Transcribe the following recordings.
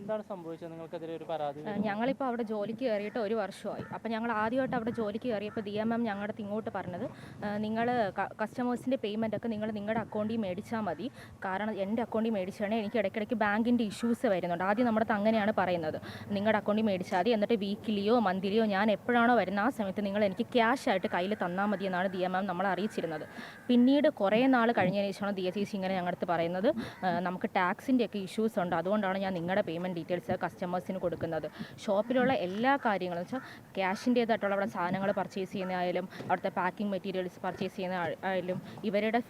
എന്താണ് സംഭവിച്ചത്? നിങ്ങൾക്കെതിരെ ഒരു പരാതി? ഞങ്ങളിപ്പോൾ അവിടെ ജോലിക്ക് കയറിയിട്ട് 1 വർഷമായി. അപ്പോൾ ഞങ്ങൾ ആദ്യമായിട്ട് അവിടെ ജോലിക്ക് കയറിയപ്പോൾ DMM ഞങ്ങളുടെ അടുത്ത് ഇങ്ങോട്ട് പറഞ്ഞത്, നിങ്ങൾ കസ്റ്റമേഴ്സിൻ്റെ പേയ്മെൻറ്റൊക്കെ നിങ്ങൾ നിങ്ങളുടെ അക്കൗണ്ടിൽ മേടിച്ചാൽ മതി. കാരണം എൻ്റെ അക്കൗണ്ടിൽ മേടിച്ചാണെങ്കിൽ എനിക്ക് ഇടയ്ക്കിടയ്ക്ക് ബാങ്കിൻ്റെ ഇഷ്യൂസ് വരുന്നുണ്ട്. ആദ്യം നമ്മുടെ അടുത്ത് അങ്ങനെയാണ് പറയുന്നത്, നിങ്ങളുടെ അക്കൗണ്ടിൽ മേടിച്ചാൽ മതി, എന്നിട്ട് വീക്കിലിയോ മന്ത്ലിയോ ഞാൻ എപ്പോഴാണോ വരുന്നത് ആ സമയത്ത് നിങ്ങൾ എനിക്ക് ക്യാഷ് ആയിട്ട് കയ്യിൽ തന്നാൽ മതി എന്നാണ് DMM നമ്മളെ അറിയിച്ചിരുന്നത്. പിന്നീട് കുറേ നാൾ കഴിഞ്ഞതിന് ശേഷമാണ് ദിയ ചേച്ചി ഇങ്ങനെ ഞങ്ങളുടെ അടുത്ത് പറയുന്നത്, നമുക്ക് ടാക്സിൻ്റെയൊക്കെ ഇഷ്യൂസ് ഉണ്ട്, അതുകൊണ്ടാണ് ഞാൻ നിങ്ങളുടെ പേയ്മെൻറ്റ് ഡീറ്റെയിൽസ് കസ്റ്റമേഴ്സിന് കൊടുക്കുന്നത്. ഷോപ്പിലുള്ള എല്ലാ കാര്യങ്ങളും വെച്ചാൽ ക്യാഷിൻ്റേതായിട്ടുള്ള അവിടെ സാധനങ്ങൾ പർച്ചേസ് ചെയ്യുന്നതായാലും അവിടുത്തെ പാക്കിംഗ് മെറ്റീരിയൽസ് പർച്ചേസ് ചെയ്യുന്ന ആയാലും ഇവരുടെ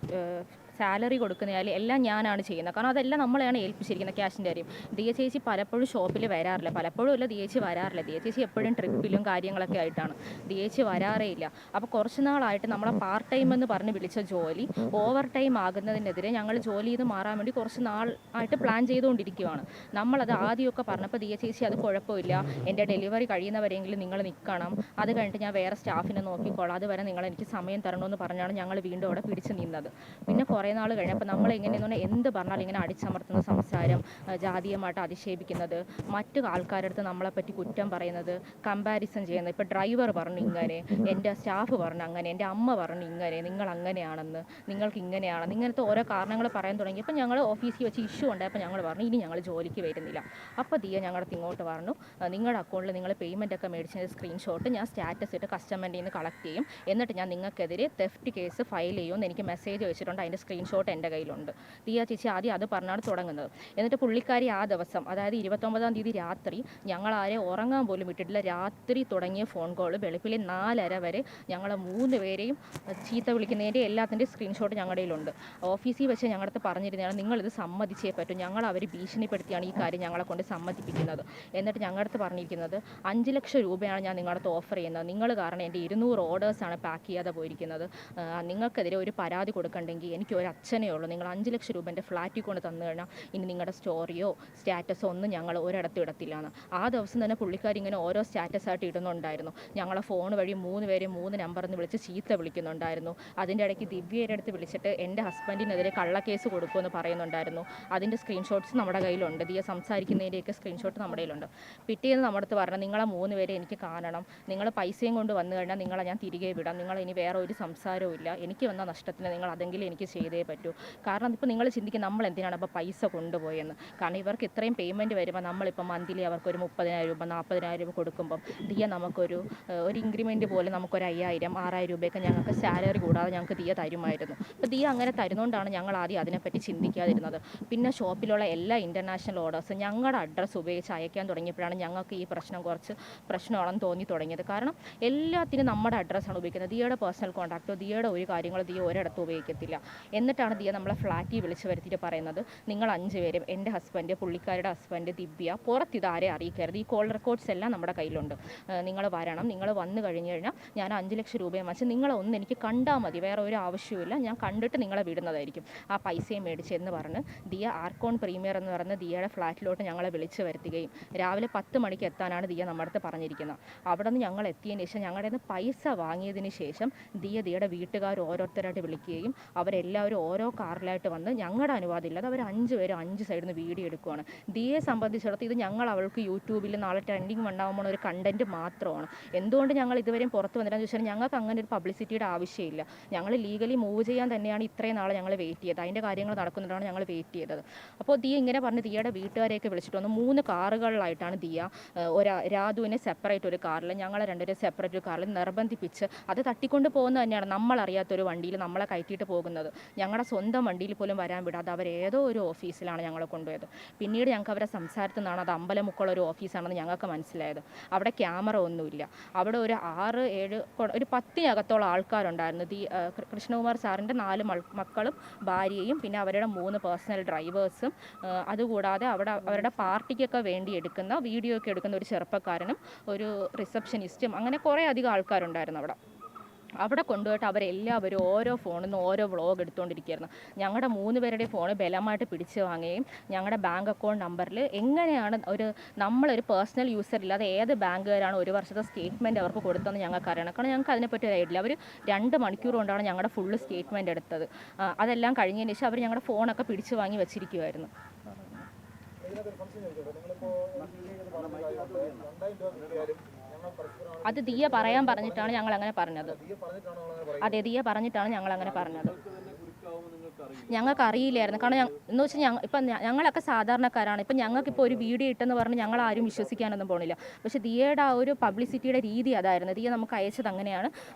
സാലറി കൊടുക്കുന്നതായാലും എല്ലാം ഞാനാണ് ചെയ്യുന്നത്. കാരണം അതെല്ലാം നമ്മളെയാണ് ഏൽപ്പിച്ചിരിക്കുന്നത് ക്യാഷിൻ്റെ കാര്യം. ദിയ ചേച്ചി പലപ്പോഴും ഷോപ്പിൽ വരാറില്ല, പലപ്പോഴും അല്ല ദിയ ചേച്ചി വരാറില്ല. ദിയ ചേച്ചി എപ്പോഴും ട്രിപ്പിലും കാര്യങ്ങളൊക്കെ ആയിട്ടാണ്, ദിയ ചേച്ചി വരാറേ ഇല്ല. അപ്പോൾ കുറച്ച് നാളായിട്ട് നമ്മളെ പാർട്ട് ടൈം എന്ന് പറഞ്ഞ് വിളിച്ച ജോലി ഓവർ ടൈം ആകുന്നതിനെതിരെ ഞങ്ങൾ ജോലി ചെയ്ത് മാറാൻ വേണ്ടി കുറച്ച് നാളായിട്ട് പ്ലാൻ ചെയ്തുകൊണ്ടിരിക്കുകയാണ്. നമ്മളത് ആദ്യമൊക്കെ പറഞ്ഞപ്പോൾ ദിയ ചേച്ചി അത് കുഴപ്പമില്ല, എൻ്റെ ഡെലിവറി കഴിയുന്നവരെങ്കിലും നിങ്ങൾ നിൽക്കണം, അത് കഴിഞ്ഞിട്ട് ഞാൻ വേറെ സ്റ്റാഫിനെ നോക്കിക്കോളാം, അതുവരെ നിങ്ങൾ എനിക്ക് സമയം തരണമെന്ന് പറഞ്ഞാണ് ഞങ്ങൾ വീണ്ടും അവിടെ പിടിച്ച് നിന്നത്. പിന്നെ കുറേ നാൾ കഴിഞ്ഞപ്പോൾ നമ്മളെങ്ങനെയെന്ന് പറഞ്ഞാൽ എന്ത് പറഞ്ഞാലും ഇങ്ങനെ അടിച്ചമർത്തുന്ന സംസാരം, ജാതീയമായിട്ട് അധിക്ഷേപിക്കുന്നത്, മറ്റു ആൾക്കാരുടെ അടുത്ത് നമ്മളെപ്പറ്റി കുറ്റം പറയുന്നത്, കമ്പാരിസൺ ചെയ്യുന്നത്. ഇപ്പോൾ ഡ്രൈവർ പറഞ്ഞു ഇങ്ങനെ, എൻ്റെ സ്റ്റാഫ് പറഞ്ഞു അങ്ങനെ, എൻ്റെ അമ്മ പറഞ്ഞു ഇങ്ങനെ, നിങ്ങൾ അങ്ങനെയാണെന്ന്, നിങ്ങൾക്ക് ഇങ്ങനെയാണെന്ന്, ഇങ്ങനത്തെ ഓരോ കാരണങ്ങൾ പറയാൻ തുടങ്ങിയപ്പോൾ ഞങ്ങൾ ഓഫീസിൽ വെച്ച് ഇഷ്യൂ ഉണ്ടായപ്പോൾ ഞങ്ങൾ പറഞ്ഞു ഇനി ഞങ്ങൾ ജോലിക്ക് വരുന്നില്ല. അപ്പോൾ ദിയ ഞങ്ങളുടെ ഇങ്ങോട്ട് പറഞ്ഞു, നിങ്ങളുടെ അക്കൗണ്ടിൽ നിങ്ങൾ പേയ്മെൻ്റ് ഒക്കെ മേടിച്ചതിൻ്റെ സ്ക്രീൻഷോട്ട് ഞാൻ സ്റ്റാറ്റസ് ഇട്ട് കസ്റ്റമറിൻ്റെ നിന്ന് കളക്ട് ചെയ്യും, എന്നിട്ട് ഞാൻ നിങ്ങൾക്കെതിരെ തെഫ്റ്റ് കേസ് ഫയൽ ചെയ്യുമെന്ന് എനിക്ക് മെസ്സേജ് വെച്ചിട്ടുണ്ട്. അതിൻ്റെ സ്ക്രീൻഷോട്ട് എൻ്റെ കയ്യിലുണ്ട്. ദിയ ചേച്ചി ആദ്യം അത് പറഞ്ഞാണ് തുടങ്ങുന്നത്. എന്നിട്ട് പുള്ളിക്കാരി ആ ദിവസം, അതായത് 29-ാം തീയതി രാത്രി, ഞങ്ങളാരെ ഉറങ്ങാൻ പോലും വിട്ടിട്ടില്ല, രാത്രി തുടങ്ങിയ ഫോൺ കോൾ വെളുപ്പിലെ 4:30 വരെ ഞങ്ങളെ 3 പേരെയും ചീത്ത വിളിക്കുന്നതിൻ്റെ എല്ലാത്തിൻ്റെ സ്ക്രീൻഷോട്ട് ഞങ്ങളുടെ കയ്യിലുണ്ട്. ഓഫീസിൽ വെച്ച് ഞങ്ങളുടെ അടുത്ത് പറഞ്ഞിരുന്നതാണ് നിങ്ങളിത് സമ്മതിച്ചേ പറ്റും, ഞങ്ങൾ അവർ ഭീഷണിപ്പെടുത്തിയാണ് ഈ കാര്യം ഞങ്ങളെ കൊണ്ട് സമ്മതിപ്പിക്കുന്നത്. എന്നിട്ട് ഞങ്ങളുടെ അടുത്ത് പറഞ്ഞിരിക്കുന്നത് 5 ലക്ഷം രൂപയാണ് ഞാൻ നിങ്ങളുടെ അടുത്ത് ഓഫർ ചെയ്യുന്നത്, നിങ്ങൾ കാരണം എൻ്റെ 200 ഓർഡേഴ്സാണ് പാക്ക് ചെയ്യാതെ പോയിരിക്കുന്നത്, നിങ്ങൾക്കെതിരെ ഒരു പരാതി കൊടുക്കണ്ടെങ്കിൽ എനിക്ക് ഒരു അച്ഛനേ ഉള്ളൂ, നിങ്ങൾ 5 ലക്ഷം രൂപ എൻ്റെ ഫ്ലാറ്റിൽ കൊണ്ട് തന്നു കഴിഞ്ഞാൽ ഇനി നിങ്ങളുടെ സ്റ്റോറിയോ സ്റ്റാറ്റസോ ഒന്നും ഞങ്ങൾ ഒരിടത്തും ഇടത്തില്ലാന്ന്. ആ ദിവസം തന്നെ പുള്ളിക്കാരി ഇങ്ങനെ ഓരോ സ്റ്റാറ്റസായിട്ട് ഇടുന്നുണ്ടായിരുന്നു. ഞങ്ങളെ ഫോൺ വഴി 3 പേരെയും 3 നമ്പറിൽ നിന്ന് വിളിച്ച് ചീത്ത വിളിക്കുന്നുണ്ടായിരുന്നു. അതിൻ്റെ ഇടയ്ക്ക് ദിവ്യയുടെ അടുത്ത് വിളിച്ചിട്ട് എൻ്റെ ഹസ്ബൻഡിനെതിരെ കള്ളക്കേസ് കൊടുക്കുമെന്ന് പറയുന്നുണ്ടായിരുന്നു. അതിൻ്റെ സ്ക്രീൻഷോട്ട്സ് നമ്മുടെ കയ്യിലുണ്ട്, ദിയ സംസാരിക്കുന്നതിൻ്റെയൊക്കെ സ്ക്രീൻഷോട്ട് നമ്മുടെ കയ്യിലുണ്ട്. പിറ്റേന്ന് നമ്മുടെ അടുത്ത് പറഞ്ഞു നിങ്ങളെ 3 പേരെ എനിക്ക് കാണണം, നിങ്ങൾ പൈസയും കൊണ്ട് വന്നു കഴിഞ്ഞാൽ നിങ്ങളെ ഞാൻ തിരികെ വിടാം, നിങ്ങൾ ഇനി വേറെ ഒരു സംസാരവും ഇല്ല, എനിക്ക് വന്ന നഷ്ടത്തിന് നിങ്ങൾ അതെങ്കിലും എനിക്ക് ചെയ്തേ പറ്റൂ. കാരണം ഇപ്പോൾ നിങ്ങൾ ചിന്തിക്കും നമ്മൾ എന്തിനാണ് അപ്പോൾ പൈസ കൊണ്ടുപോയെന്ന്. കാരണം ഇവർക്ക് ഇത്രയും പേയ്മെൻറ്റ് വരുമ്പോൾ നമ്മളിപ്പോൾ മന്ത്ലി അവർക്കൊരു 30,000 രൂപ 40,000 രൂപ കൊടുക്കുമ്പം ദിയ നമുക്കൊരു ഇൻക്രിമെൻറ്റ് പോലെ നമുക്കൊരു 5,000 6,000 രൂപയൊക്കെ ഞങ്ങൾക്ക് സാലറി കൂടാതെ ഞങ്ങൾക്ക് ദിയ തരുമായിരുന്നു. അപ്പോൾ ദിയ അങ്ങനെ തരുന്നതുകൊണ്ടാണ് ഞങ്ങൾ ആദ്യം അതിനെപ്പറ്റി ചിന്തിക്കാതിരുന്നത്. പിന്നെ ഷോപ്പിലുള്ള എല്ലാ ഇൻ്റർനാഷണൽ ഓർഡേഴ്സും ഞങ്ങളുടെ അഡ്രസ്സ് ഉപയോഗിച്ച് അയക്കാൻ തുടങ്ങിയപ്പോഴാണ് ഞങ്ങൾക്ക് ഈ പ്രശ്നം കുറച്ച് പ്രശ്നമാണെന്ന് തോന്നി തുടങ്ങിയത്. കാരണം എല്ലാത്തിനും നമ്മുടെ അഡ്രസ്സാണ് ഉപയോഗിക്കുന്നത്, ദിയയുടെ പേഴ്സണൽ കോൺടാക്റ്റോ ദിയയുടെ ഒരു കാര്യങ്ങളോ ദിയ ഒരിടത്തും ഉപയോഗിക്കത്തില്ല. എന്നിട്ടാണ് ദിയ നമ്മളെ ഫ്ലാറ്റിൽ വിളിച്ച് വരുത്തിയിട്ട് പറയുന്നത് നിങ്ങൾ 5 പേരും, എൻ്റെ ഹസ്ബൻഡ്, പുള്ളിക്കാരുടെ ഹസ്ബൻഡ്, ദിവ്യ, പുറത്ത് ഇതാരെ അറിയിക്കരുത്, ഈ കോൾ റെക്കോർഡ്സ് എല്ലാം നമ്മുടെ കയ്യിലുണ്ട്, നിങ്ങൾ വരണം, നിങ്ങൾ വന്നു കഴിഞ്ഞ് കഴിഞ്ഞാൽ ഞാൻ 5 ലക്ഷം രൂപയും വെച്ച് നിങ്ങളൊന്ന് എനിക്ക് കണ്ടാൽ മതി, വേറെ ഒരു ആവശ്യമില്ല, ഞാൻ കണ്ടിട്ട് നിങ്ങളെ വിടുന്നതായിരിക്കും, ആ പൈസയും മേടിച്ചെന്ന് പറഞ്ഞ് ദിയ ആർക്കോൺ പ്രീമിയർ എന്ന് പറഞ്ഞ് ദിയയുടെ ഫ്ലാറ്റിലോട്ട് ഞങ്ങളെ വിളിച്ച് വരുത്തുകയും രാവിലെ 10 മണിക്ക് എത്താനാണ് ദിയ നമ്മുടെ അടുത്ത് പറഞ്ഞിരിക്കുന്നത്. അവിടെ നിന്ന് ഞങ്ങൾ എത്തിയതിന് ശേഷം ഞങ്ങളുടെ നിന്ന് പൈസ വാങ്ങിയതിന് ശേഷം ദിയയുടെ വീട്ടുകാർ ഓരോരുത്തരായിട്ട് വിളിക്കുകയും അവരെല്ലാവരും ഓരോ കാറിലായിട്ട് വന്ന് ഞങ്ങളുടെ അനുവാദം ഇല്ലാതെ അവർ 5 പേരും 5 സൈഡിൽ നിന്ന് വീഡിയോ എടുക്കുകയാണ്. ദിയയെ സംബന്ധിച്ചിടത്ത് ഇത് ഞങ്ങൾ അവൾക്ക് യൂട്യൂബിൽ നാളെ ട്രെൻഡിങ് ഉണ്ടാകുമ്പോൾ ഒരു കണ്ടൻറ്റ് മാത്രമാണ്. എന്തുകൊണ്ട് ഞങ്ങൾ ഇതുവരെയും പുറത്ത് വന്നിട്ടാന്ന് ചോദിച്ചാൽ ഞങ്ങൾക്ക് അങ്ങനെ ഒരു പബ്ലിസിറ്റിയുടെ ആവശ്യമില്ല. ഞങ്ങൾ ലീഗലി മൂവ് ചെയ്യാൻ തന്നെയാണ് ഇത്രയും നാളെ ഞങ്ങൾ വെയിറ്റ് ചെയ്തത്, അതിൻ്റെ കാര്യങ്ങൾ നടക്കുന്നുണ്ടാണ് ഞങ്ങൾ വെയിറ്റ് ചെയ്തത്. അപ്പോൾ ദിയ ഇങ്ങനെ പറഞ്ഞ് ദിയയുടെ വീട്ടുകാരെയൊക്കെ വിളിച്ചിട്ട് വന്ന് 3 കാറുകളിലായിട്ടാണ് ദിയ രാധുവിനെ സെപ്പറേറ്റ് ഒരു കാറിൽ ഞങ്ങളെ 2 പേരും സെപ്പറേറ്റ് ഒരു കാറിൽ നിർബന്ധിപ്പിച്ച് അത് തട്ടിക്കൊണ്ട് പോകുന്നത് തന്നെയാണ്. നമ്മളറിയാത്തൊരു വണ്ടിയിൽ നമ്മളെ കയറ്റിയിട്ട് പോകുന്നത്, ഞങ്ങളുടെ സ്വന്തം വണ്ടിയിൽ പോലും വരാൻ വിടാതെ അവരേതോ ഒരു ഓഫീസിലാണ് ഞങ്ങളെ കൊണ്ടുപോയത്. പിന്നീട് ഞങ്ങൾക്ക് അവരെ സംസാരത്തിൽ നിന്നാണ് അത് അമ്പലമുക്കുള്ള ഒരു ഓഫീസാണെന്ന് ഞങ്ങൾക്ക് മനസ്സിലായത്. അവിടെ ക്യാമറ ഒന്നുമില്ല, അവിടെ ഒരു 6-7 ഒരു 10-നകത്തോളം ആൾക്കാരുണ്ടായിരുന്നു. കൃഷ്ണകുമാർ സാറിൻ്റെ 4 മക്കളും ഭാര്യയും പിന്നെ അവരുടെ 3 പേഴ്സണൽ ഡ്രൈവേഴ്സും, അതുകൂടാതെ അവിടെ അവരുടെ പാർട്ടിക്കൊക്കെ വേണ്ടി എടുക്കുന്ന വീഡിയോ ഒക്കെ എടുക്കുന്ന ഒരു ചെറുപ്പക്കാരനും ഒരു റിസപ്ഷനിസ്റ്റും, അങ്ങനെ കുറേ അധികം ആൾക്കാരുണ്ടായിരുന്നു അവിടെ. അവിടെ കൊണ്ടുപോയിട്ട് അവരെല്ലാവരും ഓരോ ഫോണിൽ നിന്ന് ഓരോ വ്ളോഗ് എടുത്തുകൊണ്ടിരിക്കുകയായിരുന്നു. ഞങ്ങളുടെ 3 പേരുടെ ഫോൺ ബലമായിട്ട് പിടിച്ച് വാങ്ങുകയും ഞങ്ങളുടെ ബാങ്ക് അക്കൗണ്ട് നമ്പറിൽ എങ്ങനെയാണ് നമ്മളൊരു പേഴ്സണൽ യൂസർ ഇല്ലാതെ ഏത് ബാങ്കുകാരാണ് 1 വർഷത്തെ സ്റ്റേറ്റ്മെൻറ്റ് അവർക്ക് കൊടുത്തതെന്ന് ഞങ്ങൾക്ക് അറിയണം. കാരണം ഞങ്ങൾക്ക് അതിനെപ്പറ്റി ഒരു ഐഡിയ. അവർ 2 മണിക്കൂർ കൊണ്ടാണ് ഞങ്ങളുടെ ഫുള്ള് സ്റ്റേറ്റ്മെൻറ്റ് എടുത്തത്. അതെല്ലാം കഴിഞ്ഞതിന് ശേഷം അവർ ഞങ്ങളുടെ ഫോണൊക്കെ പിടിച്ച് വാങ്ങി വെച്ചിരിക്കുമായിരുന്നു. അത് ദിയ പറയാൻ പറഞ്ഞിട്ടാണ് ഞങ്ങൾ അങ്ങനെ പറഞ്ഞത്. അതെ, ദിയ പറഞ്ഞിട്ടാണ് ഞങ്ങൾ അങ്ങനെ പറഞ്ഞത്. ഞങ്ങൾക്ക് അറിയില്ലായിരുന്നു. കാരണം എന്ന് വെച്ചാൽ ഇപ്പം ഞങ്ങളൊക്കെ സാധാരണക്കാരാണ്. ഇപ്പം ഞങ്ങൾക്കിപ്പോൾ ഒരു വീഡിയോ ഇട്ടെന്ന് പറഞ്ഞ് ഞങ്ങൾ ആരും വിശ്വസിക്കാനൊന്നും പോണില്ല. പക്ഷേ ദിയയുടെ ആ ഒരു പബ്ലിസിറ്റിയുടെ രീതി അതായിരുന്നു. ദിയ നമുക്ക് അയച്ചത് അങ്ങനെയാണ്.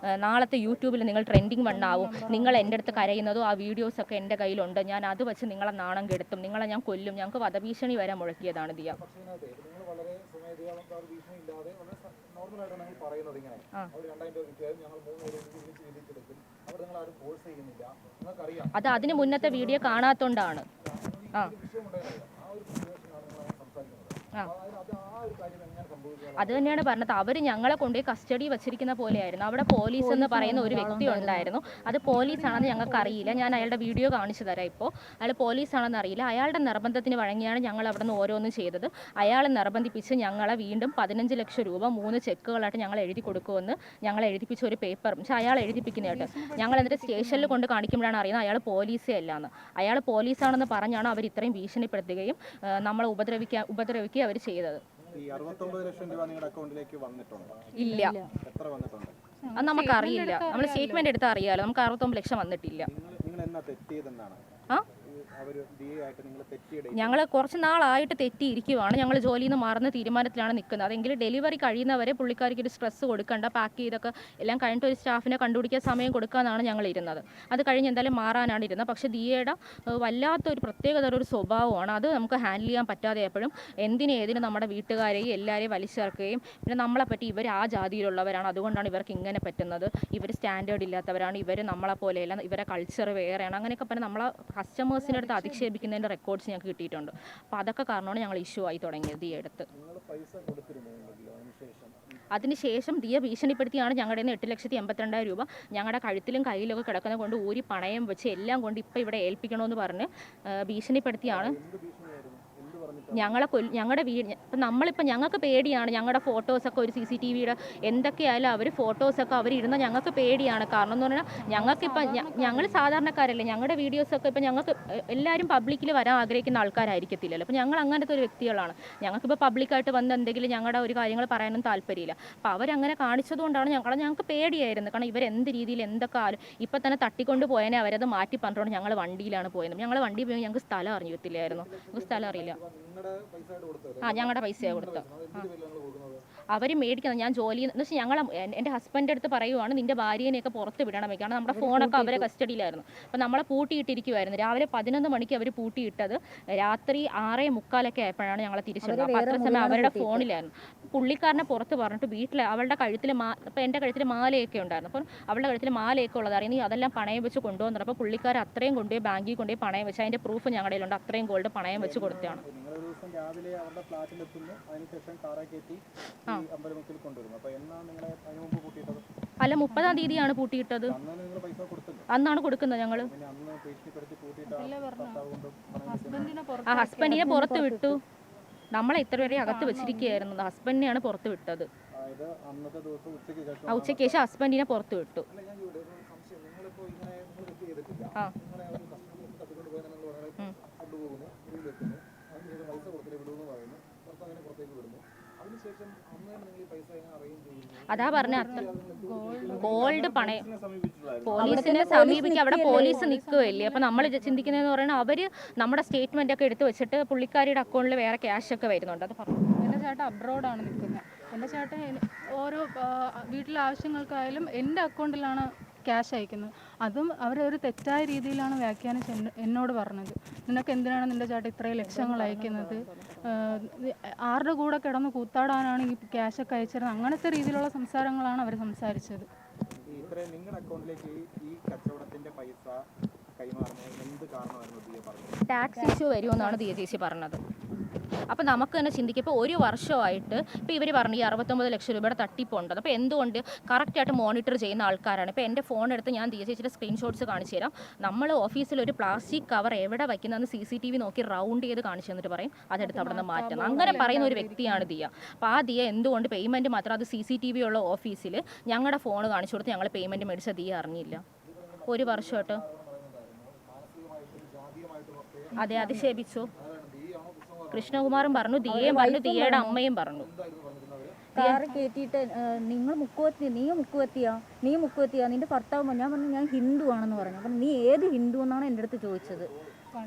നാളത്തെ യൂട്യൂബിൽ നിങ്ങൾ ട്രെൻഡിങ് വണ്ണാവും, നിങ്ങൾ എൻ്റെ അടുത്ത് കരയുന്നതും ആ വീഡിയോസൊക്കെ എൻ്റെ കയ്യിലുണ്ട്, ഞാൻ അത് വെച്ച് നിങ്ങളെ നാണം കെടുത്തും, നിങ്ങളെ ഞാൻ കൊല്ലും, ഞങ്ങൾക്ക് വധഭീഷണി വരെ മുഴക്കിയതാണ് ദിയ. അത് അതിന് മുന്നത്തെ വീഡിയോ കാണാത്തോണ്ടാണ്. അത് തന്നെയാണ് പറഞ്ഞത്. അവർ ഞങ്ങളെ കൊണ്ടുപോയി കസ്റ്റഡി വെച്ചിരിക്കുന്ന പോലെയായിരുന്നു. അവിടെ പോലീസ് എന്ന് പറയുന്ന ഒരു വ്യക്തി ഉണ്ടായിരുന്നു. അത് പോലീസാണെന്ന് ഞങ്ങൾക്ക് അറിയില്ല. ഞാൻ അയാളുടെ വീഡിയോ കാണിച്ചു തരാം. ഇപ്പോൾ അയാൾ പോലീസാണെന്ന് അറിയില്ല. അയാളുടെ നിർബന്ധത്തിന് വഴങ്ങിയാണ് ഞങ്ങൾ അവിടെ നിന്ന് ഓരോന്നും ചെയ്തത്. അയാളെ നിർബന്ധിപ്പിച്ച് ഞങ്ങളെ വീണ്ടും 15 ലക്ഷം രൂപ 3 ചെക്കുകളായിട്ട് ഞങ്ങൾ എഴുതി കൊടുക്കുമെന്ന് ഞങ്ങൾ എഴുതിപ്പിച്ച ഒരു പേപ്പർ. പക്ഷേ അയാൾ എഴുതിപ്പിക്കുന്നതായിട്ട് ഞങ്ങൾ എന്നിട്ട് സ്റ്റേഷനിൽ കൊണ്ട് കാണിക്കുമ്പോഴാണ് അറിയുന്നത് അയാൾ പോലീസേ അല്ലാന്ന്. അയാൾ പോലീസാണെന്ന് പറഞ്ഞാണ് അവർ ഇത്രയും ഭീഷണിപ്പെടുത്തുകയും നമ്മളെ ഉപദ്രവിക്കുകയും അവർ ചെയ്തത്. ഈ 69 ലക്ഷം രൂപ നിങ്ങളുടെ അക്കൗണ്ടിലേക്ക് വന്നിട്ടുണ്ടോ? ഇല്ല. എത്ര വന്നിട്ടുണ്ട്? അത് നമുക്കറിയില്ല. നമ്മൾ സ്റ്റേറ്റ്മെന്റ് എടുത്താൽ അറിയാലോ. നമുക്ക് 69 ലക്ഷം വന്നിട്ടില്ല. നിങ്ങൾ എന്നാ തെറ്റിയതെന്നാണ്? ഞങ്ങൾ കുറച്ച് നാളായിട്ട് തെറ്റിയിരിക്കുവാണ്. ഞങ്ങൾ ജോലിയിൽ നിന്ന് മാറുന്ന തീരുമാനത്തിലാണ് നിൽക്കുന്നത്. അതെങ്കിൽ ഡെലിവറി കഴിയുന്നവരെ പുള്ളിക്കാരിക്ക് ഒരു സ്ട്രെസ് കൊടുക്കണ്ട, പാക്ക് ചെയ്തൊക്കെ എല്ലാം കഴിഞ്ഞിട്ട് ഒരു സ്റ്റാഫിനെ കണ്ടുപിടിക്കാൻ സമയം കൊടുക്കാനാണ് ഞങ്ങൾ ഇരുന്നത്. അത് കഴിഞ്ഞ് എന്തായാലും മാറാനാണ് ഇരുന്നത്. പക്ഷേ ദിയയുടെ വല്ലാത്തൊരു പ്രത്യേകതര ഒരു സ്വഭാവമാണ്. അത് നമുക്ക് ഹാൻഡിൽ ചെയ്യാൻ പറ്റാതെ എപ്പോഴും ഏതിനും നമ്മുടെ വീട്ടുകാരെയും എല്ലാവരെയും വലിച്ചേർക്കുകയും പിന്നെ നമ്മളെപ്പറ്റി ഇവർ ആ ജാതിയിലുള്ളവരാണ്, അതുകൊണ്ടാണ് ഇവർക്ക് ഇങ്ങനെ പറ്റുന്നത്, ഇവർ സ്റ്റാൻഡേർഡ് ഇല്ലാത്തവരാണ്, ഇവർ നമ്മളെ പോലെയല്ല, ഇവരെ കൾച്ചർ വേറെയാണ്, അങ്ങനെയൊക്കെ പറഞ്ഞാൽ നമ്മളെ കസ്റ്റമേഴ്സിൻ്റെ അടുത്ത് അധിക്ഷേപിക്കുന്നതിൻ്റെ റെക്കോർഡ്സ് ഞങ്ങൾക്ക് കിട്ടിയിട്ടുണ്ട്. അപ്പോൾ അതൊക്കെ കാരണമാണ് ഞങ്ങൾ ഇഷ്യൂ ആയി തുടങ്ങിയത് ദിയ എടുത്ത്. അതിനുശേഷം ദിയ ഭീഷണിപ്പെടുത്തിയാണ് ഞങ്ങളുടെ നിന്ന് 8,82,000 രൂപ ഞങ്ങളുടെ കഴുത്തിലും കയ്യിലൊക്കെ കിടക്കുന്നത് കൊണ്ട് ഊരി പണയം വെച്ച് എല്ലാം കൊണ്ട് ഇപ്പോൾ ഇവിടെ ഏൽപ്പിക്കണമെന്ന് പറഞ്ഞ് ഭീഷണിപ്പെടുത്തിയാണ് ഞങ്ങളുടെ വീട്. ഇപ്പം നമ്മളിപ്പോൾ ഞങ്ങൾക്ക് പേടിയാണ്. ഞങ്ങളുടെ ഫോട്ടോസൊക്കെ ഒരു CCTVയുടെ എന്തൊക്കെയായാലും അവർ ഫോട്ടോസൊക്കെ അവരിടുന്ന ഞങ്ങൾക്ക് പേടിയാണ്. കാരണം എന്ന് പറഞ്ഞാൽ ഞങ്ങൾക്കിപ്പം ഞങ്ങൾ സാധാരണക്കാരല്ലേ, ഞങ്ങളുടെ വീഡിയോസൊക്കെ ഇപ്പം ഞങ്ങൾക്ക് എല്ലാവരും പബ്ലിക്കിൽ വരാൻ ആഗ്രഹിക്കുന്ന ആൾക്കാരായിരിക്കത്തില്ലല്ലോ. അപ്പോൾ ഞങ്ങൾ അങ്ങനത്തെ ഒരു വ്യക്തികളാണ്. ഞങ്ങൾക്കിപ്പോൾ പബ്ലിക്കായിട്ട് വന്ന് എന്തെങ്കിലും ഞങ്ങളുടെ ഒരു കാര്യങ്ങൾ പറയാനും താല്പര്യമില്ല. അപ്പോൾ അവരങ്ങനെ കാണിച്ചതുകൊണ്ടാണ് ഞങ്ങൾക്ക് പേടിയായിരുന്നു. കാരണം ഇവരെന്ത് രീതിയിൽ എന്തൊക്കെ ഇപ്പം തന്നെ തട്ടിക്കൊണ്ട് പോയതിനെ അവരത് മാറ്റി പറഞ്ഞുകൊണ്ട് ഞങ്ങൾ വണ്ടിയിലാണ് പോയത്. ഞങ്ങൾ വണ്ടി പോയി ഞങ്ങൾക്ക് സ്ഥലം അറിയത്തില്ലായിരുന്നു. നമുക്ക് സ്ഥലം അറിയില്ല. ഞങ്ങളുടെ പൈസയാണ് കൊടുത്തത്. അവർ മേടിക്കുന്നത് ഞാൻ ജോലി എന്ന് വെച്ചാൽ ഞങ്ങൾ എൻ്റെ ഹസ്ബൻഡ് അടുത്ത് പറയുവാണ് നിൻ്റെ ഭാര്യേനെയൊക്കെ പുറത്ത് വിടണം. കാരണം നമ്മുടെ ഫോണൊക്കെ അവരെ കസ്റ്റഡിയിലായിരുന്നു. അപ്പോൾ നമ്മളെ പൂട്ടിയിട്ടിരിക്കുമായിരുന്നു. രാവിലെ 11 മണിക്ക് അവർ പൂട്ടിയിട്ടത് രാത്രി 6:45 ആയപ്പോഴാണ് ഞങ്ങളെ തിരിച്ചത്. അപ്പോൾ അത്ര സമയം അവരുടെ ഫോണിലായിരുന്നു. പുള്ളിക്കാരനെ പുറത്ത് പറഞ്ഞിട്ട് വീട്ടിൽ അവളുടെ കഴുത്തിൽ അപ്പോൾ എൻ്റെ കഴുത്തിൽ മാലയൊക്കെ ഉണ്ടായിരുന്നു. അപ്പം അവളുടെ കഴുത്തിൽ മാലയൊക്കെ ഉള്ളതായിരുന്നു. നീ അതെല്ലാം പണയം വെച്ച് കൊണ്ടുവന്നു. അപ്പോൾ പുള്ളിക്കാരൻ അത്രയും കൊണ്ടുപോയി ബാങ്കിൽ കൊണ്ടുപോയി പണയം വെച്ച് അതിൻ്റെ പ്രൂഫ് ഞങ്ങളുടെ കയ്യിലുണ്ട്. അത്രയും ഗോൾഡ് പണയം വെച്ച് കൊടുത്തതാണ്. രാവിലെ അവരുടെ ഫ്ലാറ്റിലെത്തുന്നു, അതിനുശേഷം കാറെ കയറ്റി അമ്പലമുക്കിൽ കൊണ്ടുവരുന്നു. അപ്പോൾ എന്നാണ് നിങ്ങളെ അതിന് മുമ്പ് പൂട്ടിയിട്ടത്? അല്ല, 30-ാം തീയതിയാണ് പൂട്ടിയിട്ടത്. അന്നാണ് കൊടുക്കുന്നത് ഞങ്ങൾ. ആ ഹസ്ബൻഡിനെ പുറത്ത് വിട്ടു. നമ്മളെ ഇത്ര വരെ അകത്ത് വെച്ചിരിക്കുകയായിരുന്നു. ഹസ്ബൻഡിനെയാണ് പുറത്ത് വിട്ടത്. ഉച്ചയ്ക്ക് ശേഷം ഹസ്ബൻഡിനെ പുറത്ത് വിട്ടു. ആ അതാ പറഞ്ഞ ഗോൾഡ് പണയം പോലീസിനെ സമീപിക്കുക. അവിടെ പോലീസ് നിൽക്കുകയല്ലേ. അപ്പം നമ്മൾ ചിന്തിക്കുന്നതെന്ന് പറയുന്നത് അവർ നമ്മുടെ സ്റ്റേറ്റ്മെൻ്റ് ഒക്കെ എടുത്ത് വെച്ചിട്ട് പുള്ളിക്കാരിയുടെ അക്കൗണ്ടിൽ വേറെ ക്യാഷ് ഒക്കെ വരുന്നുണ്ട്. അത് പറഞ്ഞു. എൻ്റെ ചേട്ടൻ അബ്രോഡാണ് നിൽക്കുന്നത്. എൻ്റെ ചേട്ടൻ ഓരോ വീട്ടിലെ ആവശ്യങ്ങൾക്കായാലും എൻ്റെ അക്കൗണ്ടിലാണ് ക്യാഷ് അയക്കുന്നത്. അതും അവരൊരു തെറ്റായ രീതിയിലാണ് വ്യാഖ്യാനിച്ച് എന്നോട് പറഞ്ഞത്. നിനക്ക് എന്തിനാണ് നിൻ്റെ ചേട്ടൻ ഇത്രയും ലക്ഷങ്ങൾ അയക്കുന്നത്, ആരുടെ കൂടെ കിടന്ന് കൂത്താടാനാണ് ഈ ക്യാഷൊക്കെ അയച്ചിരുന്നത്, അങ്ങനത്തെ രീതിയിലുള്ള സംസാരങ്ങളാണ് അവർ സംസാരിച്ചത്. ടാക്സ് ഇഷ്യൂ വരുമെന്നാണ് ദിയ ചേച്ചി പറഞ്ഞത്. അപ്പോൾ നമുക്ക് തന്നെ ചിന്തിക്കും, ഇപ്പോൾ ഒരു വർഷമായിട്ട് ഇപ്പോൾ ഇവർ പറഞ്ഞു ഈ 69 ലക്ഷം രൂപയുടെ തട്ടിപ്പുണ്ട്. അപ്പോൾ എന്തുകൊണ്ട് കറക്റ്റായിട്ട് മോണിറ്റർ ചെയ്യുന്ന ആൾക്കാരാണ്. ഇപ്പോൾ എൻ്റെ ഫോൺ എടുത്ത് ഞാൻ ദിയ ചേച്ചിയുടെ സ്ക്രീൻഷോട്ട്സ് കാണിച്ചു തരാം. നമ്മൾ ഓഫീസിൽ ഒരു പ്ലാസ്റ്റിക് കവർ എവിടെ വയ്ക്കുന്നതെന്ന് CCTV നോക്കി റൗണ്ട് ചെയ്ത് കാണിച്ചു തന്നിട്ട് പറയും അതെടുത്ത് അവിടെ നിന്ന് മാറ്റണം. അങ്ങനെ പറയുന്ന ഒരു വ്യക്തിയാണ് ദിയ. അപ്പോൾ ആ ദിയ എന്തുകൊണ്ട് പേയ്മെൻറ്റ് മാത്രം അത് CCTV ഉള്ള ഓഫീസിൽ ഞങ്ങളുടെ ഫോൺ കാണിച്ചു കൊടുത്ത് ഞങ്ങൾ പേയ്മെൻറ്റ് മേടിച്ച ദിയ അറിഞ്ഞില്ല. ഒരു വർഷമായിട്ട് അതെ അധിക്ഷേപിച്ചു. കൃഷ്ണകുമാറും പറഞ്ഞു, ദിയയും പറഞ്ഞു, ദിയയുടെ അമ്മയും പറഞ്ഞു. കാറ് കയറ്റിയിട്ട് നിങ്ങൾ നീ മുക്കുവത്തിയാ നിന്റെ ഭർത്താവ് ഞാൻ പറഞ്ഞു ഞാൻ ഹിന്ദു ആണെന്ന് പറഞ്ഞു. അപ്പം നീ ഏത് ഹിന്ദു എന്നാണ് എൻ്റെ അടുത്ത് ചോദിച്ചത്.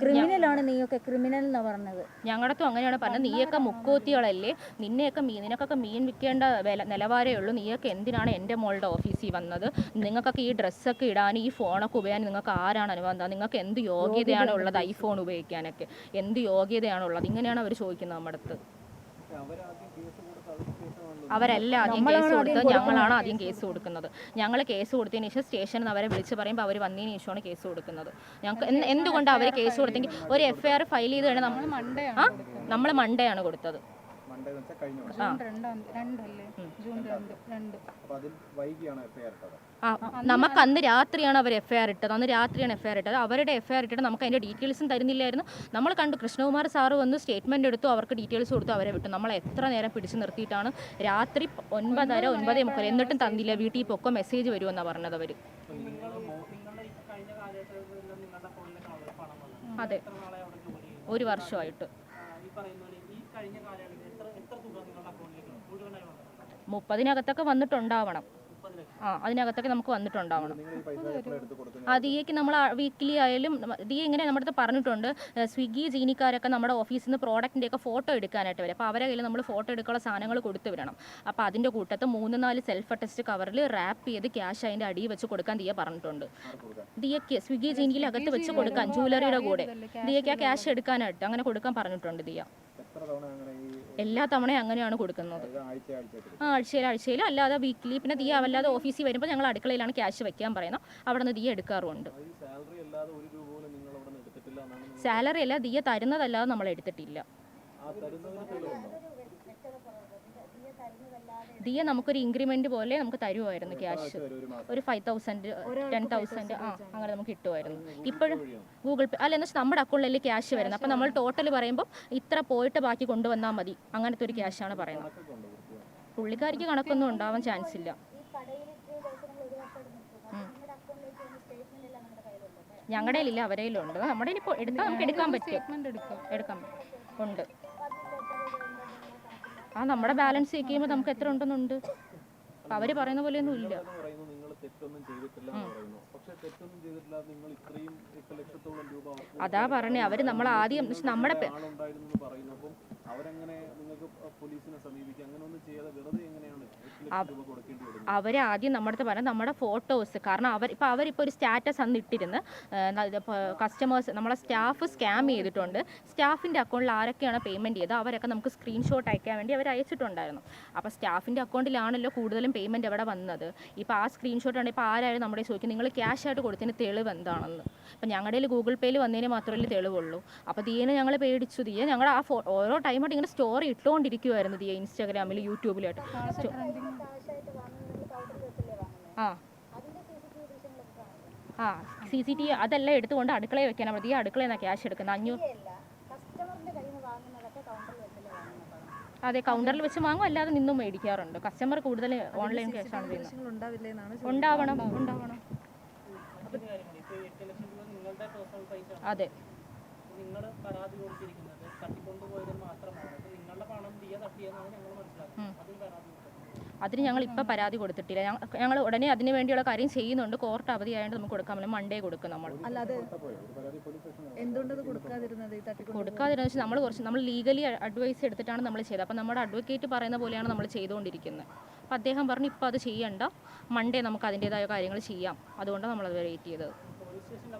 ക്രിമിനലാണ് നീയൊക്കെ, ക്രിമിനൽ എന്നാ പറഞ്ഞത്. ഞങ്ങളടുത്തും അങ്ങനെയാണ് പറഞ്ഞത്. നീയൊക്കെ മുക്കോത്തികളല്ലേ, നിനക്കൊക്കെ മീൻ വിൽക്കേണ്ട നിലവാരമേ ഉള്ളൂ. നീയൊക്കെ എന്തിനാണ് എൻ്റെ മോളുടെ ഓഫീസിൽ വന്നത്? നിങ്ങൾക്കൊക്കെ ഈ ഡ്രസ്സൊക്കെ ഇടാൻ ഈ ഫോണൊക്കെ ഉപയോഗിക്കാൻ നിങ്ങൾക്ക് ആരാണ് അനുബന്ധം? നിങ്ങൾക്ക് എന്ത് യോഗ്യതയാണ് ഉള്ളത് ഐഫോൺ ഉപയോഗിക്കാനൊക്കെ? എന്ത് യോഗ്യതയാണുള്ളത്? ഇങ്ങനെയാണ് അവർ ചോദിക്കുന്നത് നമ്മുടെ അടുത്ത്. അവരല്ല ആദ്യം കേസ് കൊടുത്തത്, ഞങ്ങളാണ് ആദ്യം കേസ് കൊടുക്കുന്നത്. ഞങ്ങൾ കേസ് കൊടുത്തതിന് ശേഷം സ്റ്റേഷനിൽ നിന്ന് അവരെ വിളിച്ച് പറയുമ്പോൾ അവർ വന്നതിന് ശേഷമാണ് കേസ് കൊടുക്കുന്നത്. ഞങ്ങൾക്ക് എന്തുകൊണ്ടാണ് അവർ കേസ് കൊടുത്തെങ്കിൽ ഒരു FIR ഫയൽ ചെയ്ത് കഴിഞ്ഞാൽ നമ്മൾ മൺഡേ ആണ് കൊടുത്തത്. നമുക്ക് അന്ന് രാത്രിയാണ് അവർ FIR ഇട്ടത്. അവരുടെ FIR ഇട്ടിട്ട് നമുക്ക് അതിൻ്റെ ഡീറ്റെയിൽസും തരുന്നില്ലായിരുന്നു. നമ്മൾ കണ്ടു, കൃഷ്ണകുമാർ സാറ് വന്ന് സ്റ്റേറ്റ്മെൻറ്റ് എടുത്തു, അവർക്ക് ഡീറ്റെയിൽസ് കൊടുത്തു, അവരെ വിട്ടു. നമ്മൾ എത്ര നേരം പിടിച്ച് നിർത്തിയിട്ടാണ് രാത്രി 9:30 എന്നിട്ടും തന്നില്ല. വീട്ടിൽ പൊക്കം മെസ്സേജ് വരുമെന്നാണ് പറഞ്ഞത് അവർ. അതെ, 1 വർഷമായിട്ട് 30-നകത്തൊക്കെ വന്നിട്ടുണ്ടാവണം. അതിനകത്തൊക്കെ നമുക്ക് വന്നിട്ടുണ്ടാവണം. ദിയയ്ക്ക് നമ്മൾ വീക്കിലി ആയാലും ദിയ ഇങ്ങനെ നമ്മുടെ അടുത്ത് പറഞ്ഞിട്ടുണ്ട്, സ്വിഗ്ഗി ജീനിക്കാരൊക്കെ നമ്മുടെ ഓഫീസിൽ നിന്ന് പ്രോഡക്റ്റിൻ്റെയൊക്കെ ഫോട്ടോ എടുക്കാനായിട്ട് വരും. അപ്പോൾ അവരെ കയ്യിൽ നമ്മൾ ഫോട്ടോ എടുക്കാനുള്ള സാധനങ്ങൾ കൊടുത്തു വിടണം. അപ്പോൾ അതിൻ്റെ കൂട്ടത്ത് 3-4 സെൽഫ് അറ്റസ്റ്റ് കവറിൽ റാപ്പ് ചെയ്ത് ക്യാഷ് അതിൻ്റെ അടിയിൽ വെച്ച് കൊടുക്കാൻ ദിയ പറഞ്ഞിട്ടുണ്ട്. ദിയയ്ക്ക് സ്വിഗ്ഗി ജീനിയിൽ അകത്ത് വെച്ച് കൊടുക്കാൻ, ജ്വല്ലറിയുടെ കൂടെ ദിയയ്ക്ക് ആ ക്യാഷ് എടുക്കാനായിട്ട് അങ്ങനെ കൊടുക്കാൻ പറഞ്ഞിട്ടുണ്ട് ദിയ. എല്ലാ തവണയും അങ്ങനെയാണ് കൊടുക്കുന്നത്. ആഴ്ചയിൽ അല്ലാതെ വീക്കിലി. പിന്നെ ദിയ അല്ലാതെ ഓഫീസിൽ വരുമ്പോൾ ഞങ്ങൾ അടുക്കളയിലാണ് ക്യാഷ് വെക്കാൻ പറയുന്നത്. അവിടെ നിന്ന് ദിയ എടുക്കാറുമുണ്ട്. സാലറി അല്ല, ദിയ തരുന്നതല്ലാതെ നമ്മൾ എടുത്തിട്ടില്ല. ദിയ നമുക്കൊരു ഇൻക്രിമെന്റ് പോലെ നമുക്ക് തരുമായിരുന്നു ക്യാഷ്. ഒരു 5,000 10,000 അങ്ങനെ നമുക്ക് കിട്ടുമായിരുന്നു. ഇപ്പോഴും ഗൂഗിൾ പേ അല്ല, എന്ന് വെച്ചാൽ നമ്മുടെ അക്കൗണ്ടിലല്ലേ ക്യാഷ് വരുന്നത്. അപ്പോൾ നമ്മൾ ടോട്ടൽ പറയുമ്പോൾ ഇത്ര പോയിട്ട് ബാക്കി കൊണ്ടുവന്നാൽ മതി, അങ്ങനത്തെ ഒരു ക്യാഷാണ് പറയുന്നത്. പുള്ളിക്കാരിക്ക് കണക്കൊന്നും ഉണ്ടാവാൻ ചാൻസ് ഇല്ല. ഞങ്ങളുടെ കയ്യിലില്ല, അവരുടെ കയ്യിലുണ്ട്. നമ്മുടെ ഇപ്പോൾ എടുത്താൽ നമുക്ക് എടുക്കാൻ പറ്റും. ഉണ്ട്. നമ്മുടെ ബാലൻസ് ചെക്ക് ചെയ്യുമ്പോൾ നമുക്ക് എത്ര ഉണ്ടെന്നുണ്ട്. അപ്പം അവർ പറയുന്ന പോലെയൊന്നും ഇല്ല. അതാ പറഞ്ഞേ, അവർ നമ്മൾ ആദ്യം നമ്മുടെ അവരാദ്യം നമ്മുടെ അടുത്ത് പറഞ്ഞാൽ നമ്മുടെ ഫോട്ടോസ്, കാരണം അവരിപ്പോൾ ഒരു സ്റ്റാറ്റസ് അന്ന് ഇട്ടിരുന്ന് കസ്റ്റമേഴ്സ് നമ്മളെ സ്റ്റാഫ് സ്കാം ചെയ്തിട്ടുണ്ട്, സ്റ്റാഫിൻ്റെ അക്കൗണ്ടിൽ ആരൊക്കെയാണ് പേയ്മെൻറ്റ് ചെയ്തത് അവരൊക്കെ നമുക്ക് സ്ക്രീൻഷോട്ട് അയക്കാൻ വേണ്ടി അവർ അയച്ചിട്ടുണ്ടായിരുന്നു. അപ്പോൾ സ്റ്റാഫിൻ്റെ അക്കൗണ്ടിലാണല്ലോ കൂടുതലും പേയ്മെൻറ്റ് എവിടെ വന്നത്. ഇപ്പോൾ ആ സ്ക്രീൻഷോട്ട് ആണ് ഇപ്പോൾ ആരായാലും നമ്മുടെ ചോദിക്കും നിങ്ങൾ ക്യാഷ് ആയിട്ട് കൊടുത്തതിന് തെളിവ് എന്താണെന്ന്. അപ്പം ഞങ്ങളുടെ കയ്യിൽ ഗൂഗിൾ പേയിൽ വന്നതിന് മാത്രമല്ലേ തെളിവുള്ളൂ. അപ്പോൾ ദിയനെ ഞങ്ങൾ പേടിച്ചു. ദിയ ഞങ്ങൾ ഓരോ ടൈമായിട്ട് ഇങ്ങനെ സ്റ്റോറി ഇട്ടുകൊണ്ടിരിക്കുമായിരുന്നു ദിയ, ഇൻസ്റ്റാഗ്രാമിൽ യൂട്യൂബിലായിട്ട്. CCTV അതെല്ലാം എടുത്തുകൊണ്ട് അടുക്കളയിൽ വെക്കാനാണ് ദിയ അടുക്കളയിൽ നിന്നാണ് ക്യാഷ് എടുക്കുന്നത്. 500. അതെ, കൗണ്ടറിൽ വെച്ച് വാങ്ങും, അല്ലാതെ നിന്നും മേടിക്കാറുണ്ട്. കസ്റ്റമർ കൂടുതൽ ഓൺലൈൻ ക്യാഷാണ് ചെയ്യുന്നത്. ഉണ്ടാവണം. അതെ, അതിന് ഞങ്ങൾ ഇപ്പോൾ പരാതി കൊടുത്തിട്ടില്ല. ഞങ്ങൾ ഉടനെ അതിന് വേണ്ടിയുള്ള കാര്യം ചെയ്യുന്നുണ്ട്. കോർട്ട് അവധിയായതുകൊണ്ട് നമുക്ക് കൊടുക്കാൻ പറ്റില്ല. മൺഡേ കൊടുക്കും. നമ്മൾ കൊടുക്കാതിരുന്നത് നമ്മൾ ലീഗലി അഡ്വൈസ് എടുത്തിട്ടാണ് നമ്മൾ ചെയ്തത്. അപ്പോൾ നമ്മുടെ അഡ്വക്കേറ്റ് പറയുന്ന പോലെയാണ് നമ്മൾ ചെയ്തുകൊണ്ടിരിക്കുന്നത്. അപ്പോൾ അദ്ദേഹം പറഞ്ഞു ഇപ്പോൾ അത് ചെയ്യണ്ട, മൺഡേ നമുക്ക് അതിൻ്റേതായ കാര്യങ്ങൾ ചെയ്യാം. അതുകൊണ്ടാണ് നമ്മളത് വെയിറ്റ് ചെയ്തത്.